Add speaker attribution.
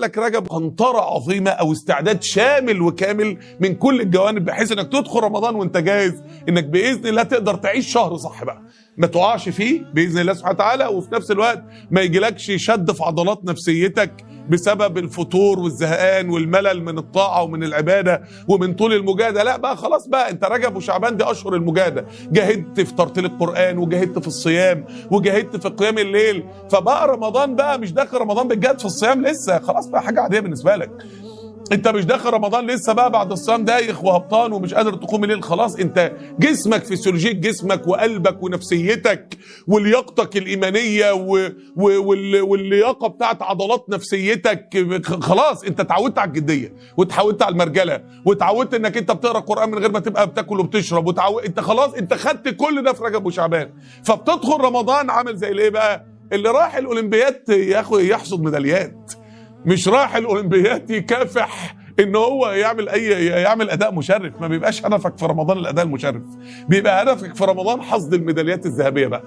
Speaker 1: لك رجب قنطرة عظيمة او استعداد شامل وكامل من كل الجوانب، بحيث انك تدخل رمضان وانت جاهز انك باذن الله تقدر تعيش شهر صح بقى، ما تقعش فيه باذن الله سبحانه وتعالى، وفي نفس الوقت ما يجيلكش شد في عضلات نفسيتك بسبب الفتور والزهقان والملل من الطاعه ومن العباده ومن طول المجاهده. لا بقى خلاص بقى، انت رجب وشعبان دي اشهر المجاهده، جاهدت في ترتيل القران وجاهدت في الصيام وجاهدت في قيام الليل، فبقى رمضان بقى مش داخل رمضان بتجاهد في الصيام لسه، خلاص بقى حاجه عاديه بالنسبه لك. انت مش داخل رمضان لسه بقى بعد الصيام دايخ وهبطان ومش قادر تقوم الليل، خلاص انت جسمك فسيولوجية جسمك وقلبك ونفسيتك ولياقتك الايمانيه واللياقه بتاعت عضلات نفسيتك، خلاص انت اتعودت على الجديه واتعودت على المرجله واتعودت انك انت بتقرا قران من غير ما تبقى بتاكل وبتشرب انت خلاص انت خدت كل ده في رجب وشعبان، فبتدخل رمضان عامل زي الايه بقى، اللي راح الاولمبياد يحصد ميداليات، مش رايح الاولمبياد يكافح ان هو يعمل اداء مشرف. ما بيبقاش هدفك في رمضان الاداء المشرف، بيبقى هدفك في رمضان حصد الميداليات الذهبيه بقى.